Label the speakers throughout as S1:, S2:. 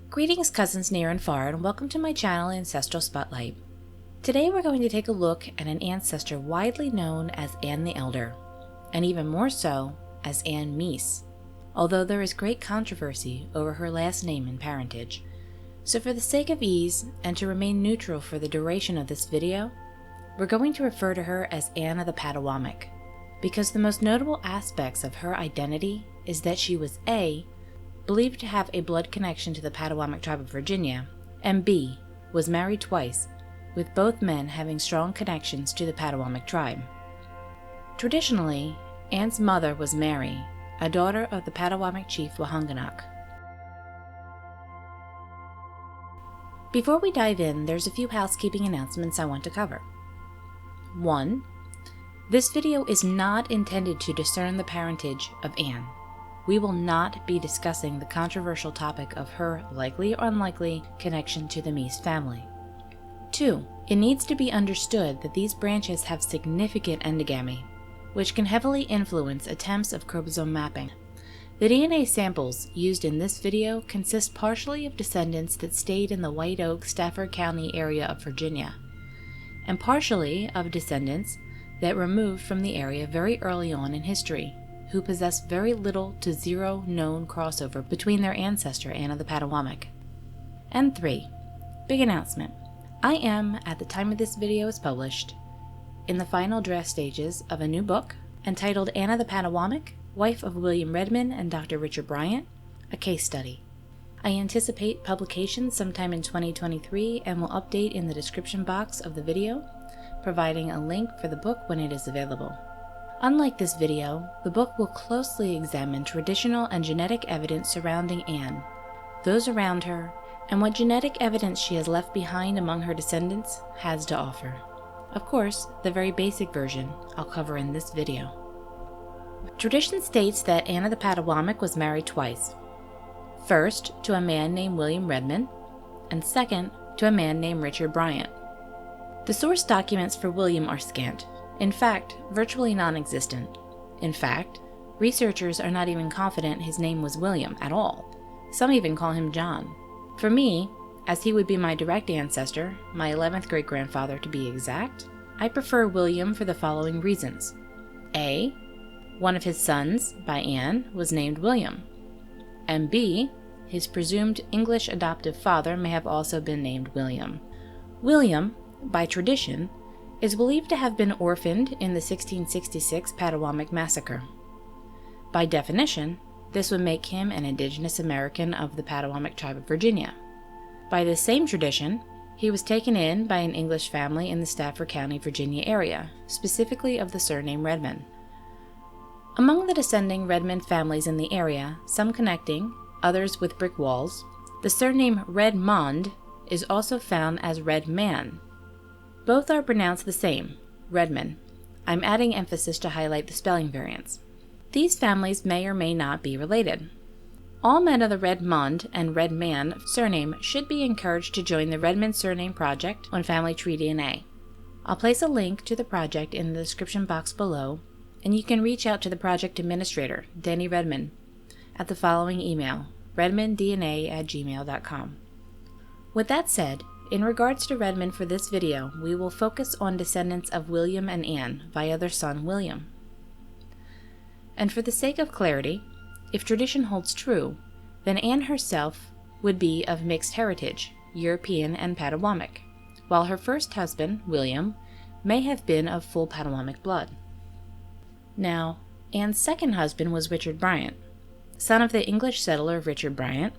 S1: Greetings cousins near and far, and welcome to my channel Ancestral Spotlight. Today we're going to take a look at an ancestor widely known as Anne the Elder, and even more so as Anne Meese, although there is great controversy over her last name and parentage. So for the sake of ease, and to remain neutral for the duration of this video, we're going to refer to her as Anne of the Patawomeck, because the most notable aspects of her identity is that she was A, believed to have a blood connection to the Patawomeck tribe of Virginia, and B, was married twice, with both men having strong connections to the Patawomeck tribe. Traditionally, Anne's mother was Mary, a daughter of the Patawomeck chief Wahunganuk. Before we dive in, there's a few housekeeping announcements I want to cover. 1. This video is not intended to discern the parentage of Anne. We will not be discussing the controversial topic of her likely or unlikely connection to the Meese family. 2. It needs to be understood that these branches have significant endogamy, which can heavily influence attempts of chromosome mapping. The DNA samples used in this video consist partially of descendants that stayed in the White Oak, Stafford County area of Virginia, and partially of descendants that were moved from the area very early on in history, who possess very little to zero known crossover between their ancestor Anne of the Patawomeck. And 3. Big announcement. I am, at the time of this video is published, in the final draft stages of a new book entitled Anne of the Patawomeck, wife of William Redmond and Dr. Bryant, a case study. I anticipate publication sometime in 2023 and will update in the description box of the video, providing a link for the book when it is available. Unlike this video, the book will closely examine traditional and genetic evidence surrounding Anne, those around her, and what genetic evidence she has left behind among her descendants has to offer. Of course, the very basic version I'll cover in this video. Tradition states that Anne of the Patawomeck was married twice. First, to a man named William Redmond, and second, to a man named Richard Bryant. The source documents for William are scant. In fact, virtually non-existent. In fact, researchers are not even confident his name was William at all. Some even call him John. For me, as he would be my direct ancestor, my 11th great-grandfather to be exact, I prefer William for the following reasons. A. One of his sons, by Anne, was named William. And B. His presumed English adoptive father may have also been named William. William, by tradition, is believed to have been orphaned in the 1666 Patawomeck Massacre. By definition, this would make him an indigenous American of the Patawomeck tribe of Virginia. By this same tradition, he was taken in by an English family in the Stafford County, Virginia area, specifically of the surname Redmond. Among the descending Redmond families in the area, some connecting, others with brick walls, the surname Redmond is also found as Redman. Both are pronounced the same, Redmond. I'm adding emphasis to highlight the spelling variants. These families may or may not be related. All men of the Redmond and Redman surname should be encouraged to join the Redmond Surname Project on Family Tree DNA. I'll place a link to the project in the description box below, and you can reach out to the project administrator, Danny Redmond, at the following email, redmonddna@gmail.com. With that said, in regards to Redmond for this video, we will focus on descendants of William and Anne via their son William. And for the sake of clarity, if tradition holds true, then Anne herself would be of mixed heritage, European and Patawomeck, while her first husband, William, may have been of full Patawomeck blood. Now, Anne's second husband was Richard Bryant, son of the English settler Richard Bryant,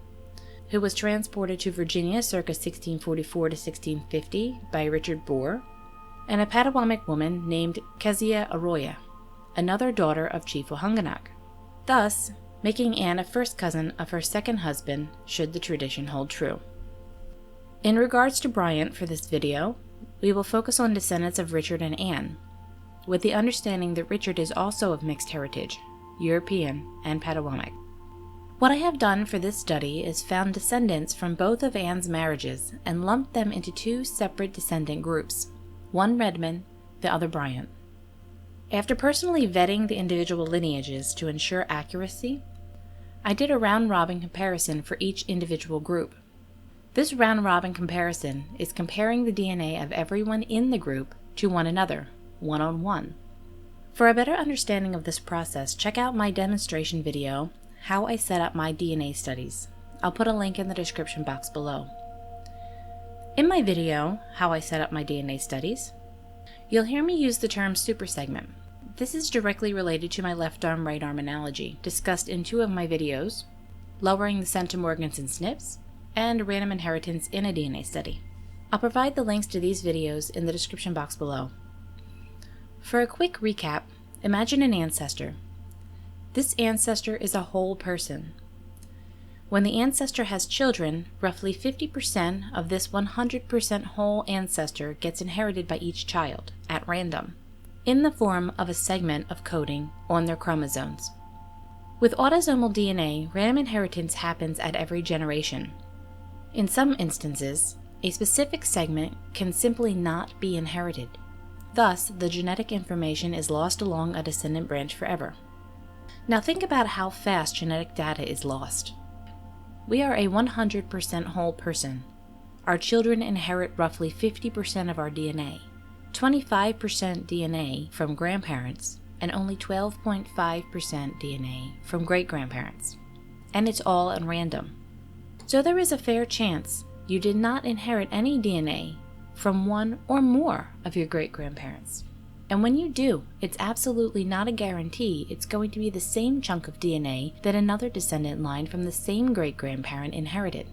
S1: who was transported to Virginia circa 1644 to 1650 by Richard Bohr, and a Patawomeck woman named Kezia Arroyo, another daughter of Chief Wahunganuk, thus making Anne a first cousin of her second husband should the tradition hold true. In regards to Bryant for this video, we will focus on descendants of Richard and Anne, with the understanding that Richard is also of mixed heritage, European and Patawomeck. What I have done for this study is found descendants from both of Anne's marriages and lumped them into two separate descendant groups, one Redmond, the other Bryant. After personally vetting the individual lineages to ensure accuracy, I did a round-robin comparison for each individual group, This round-robin comparison is comparing the DNA of everyone in the group to one another, one-on-one. For a better understanding of this process, check out my demonstration video, How I Set Up My DNA Studies. I'll put a link in the description box below. In my video, How I Set Up My DNA Studies, you'll hear me use the term supersegment. This is directly related to my left arm, right arm analogy, discussed in 2 of my videos, Lowering the Centimorgans and SNPs, and Random Inheritance in a DNA Study. I'll provide the links to these videos in the description box below. For a quick recap, imagine an ancestor. This ancestor is a whole person. When the ancestor has children, roughly 50% of this 100% whole ancestor gets inherited by each child, at random, in the form of a segment of coding on their chromosomes. With autosomal DNA, random inheritance happens at every generation. In some instances, a specific segment can simply not be inherited. Thus, the genetic information is lost along a descendant branch forever. Now think about how fast genetic data is lost. We are a 100% whole person. Our children inherit roughly 50% of our DNA, 25% DNA from grandparents, and only 12.5% DNA from great-grandparents. And it's all at random. So there is a fair chance you did not inherit any DNA from one or more of your great-grandparents. And when you do, it's absolutely not a guarantee it's going to be the same chunk of DNA that another descendant line from the same great-grandparent inherited.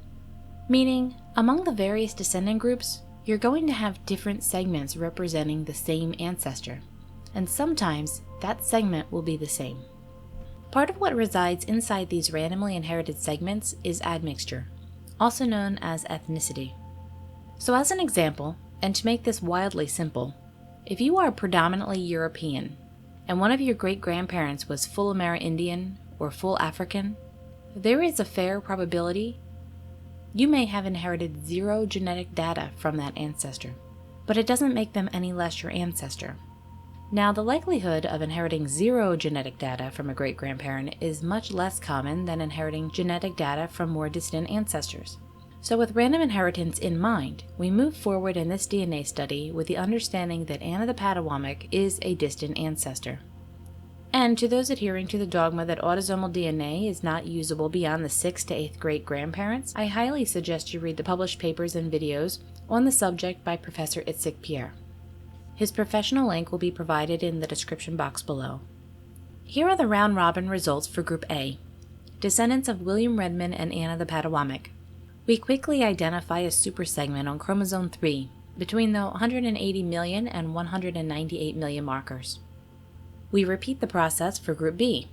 S1: Meaning, among the various descendant groups, you're going to have different segments representing the same ancestor. And sometimes, that segment will be the same. Part of what resides inside these randomly inherited segments is admixture, also known as ethnicity. So as an example, and to make this wildly simple, if you are predominantly European, and one of your great-grandparents was full Amerindian or full African, there is a fair probability you may have inherited 0 genetic data from that ancestor, but it doesn't make them any less your ancestor. Now, the likelihood of inheriting 0 genetic data from a great-grandparent is much less common than inheriting genetic data from more distant ancestors. So with random inheritance in mind, we move forward in this DNA study with the understanding that Anne of the Patawomeck is a distant ancestor. And to those adhering to the dogma that autosomal DNA is not usable beyond the 6th to 8th great-grandparents, I highly suggest you read the published papers and videos on the subject by Professor Itsik Pe'er. His professional link will be provided in the description box below. Here are the round-robin results for Group A, descendants of William Redmond and Anne of the Patawomeck. We quickly identify a supersegment on chromosome 3 between the 180 million and 198 million markers. We repeat the process for Group B,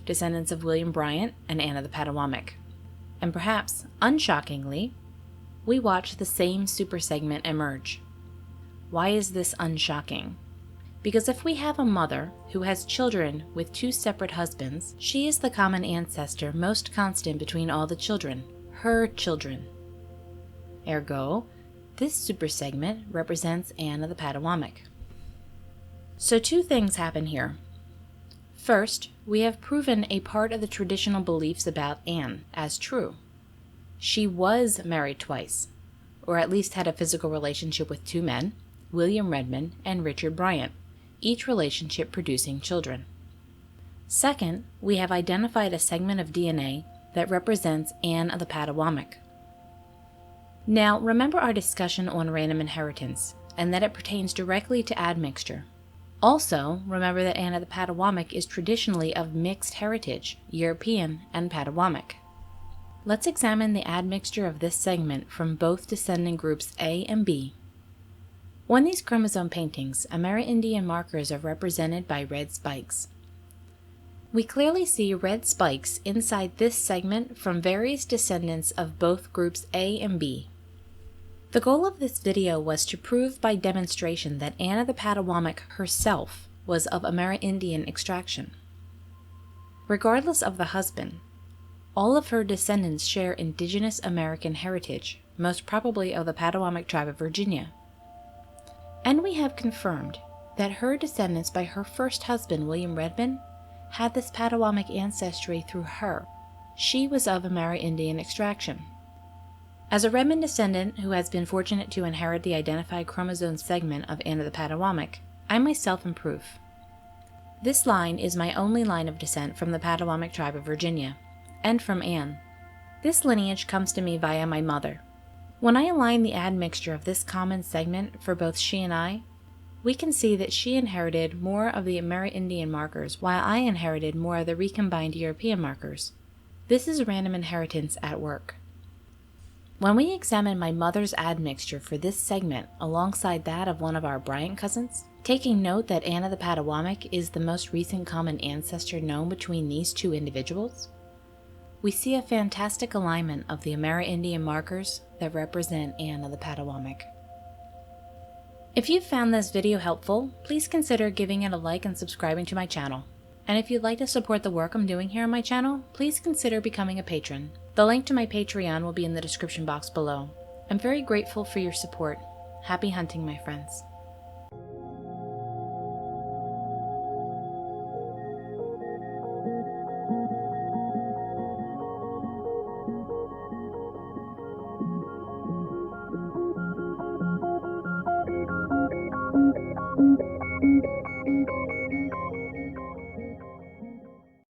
S1: descendants of William Bryant and Anne of the Patawomeck. And perhaps, unshockingly, we watch the same supersegment emerge. Why is this unshocking? Because if we have a mother who has children with 2 separate husbands, she is the common ancestor most constant between all the children, her children. Ergo, this supersegment represents Anne of the Patawomeck. So 2 things happen here. First, we have proven a part of the traditional beliefs about Anne as true. She was married twice, or at least had a physical relationship with 2 men, William Redmond and Richard Bryant, each relationship producing children. Second, we have identified a segment of DNA that represents Anne of the Patawomeck. Now, remember our discussion on random inheritance, and that it pertains directly to admixture. Also, remember that Anne of the Patawomeck is traditionally of mixed heritage, European and Patawomeck. Let's examine the admixture of this segment from both descendant groups A and B. On these chromosome paintings, Amerindian markers are represented by red spikes. We clearly see red spikes inside this segment from various descendants of both groups A and B. The goal of this video was to prove by demonstration that Anne of the Patawomeck herself was of Amerindian extraction. Regardless of the husband, all of her descendants share indigenous American heritage, most probably of the Patawomeck tribe of Virginia. And we have confirmed that her descendants by her first husband, William Redmond, had this Patawomeck ancestry through her. She was of Amerindian extraction. As a Redmond descendant who has been fortunate to inherit the identified chromosome segment of Anne of the Patawomeck, I myself am proof. This line is my only line of descent from the Patawomeck tribe of Virginia, and from Anne. This lineage comes to me via my mother. When I align the admixture of this common segment for both she and I, we can see that she inherited more of the Amerindian markers while I inherited more of the recombined European markers. This is random inheritance at work. When we examine my mother's admixture for this segment alongside that of one of our Bryant cousins, taking note that Anne of the Patawomeck is the most recent common ancestor known between these two individuals, we see a fantastic alignment of the Amerindian markers that represent Anne of the Patawomeck. If you've found this video helpful, please consider giving it a like and subscribing to my channel. And if you'd like to support the work I'm doing here on my channel, please consider becoming a patron. The link to my Patreon will be in the description box below. I'm very grateful for your support. Happy hunting, my friends.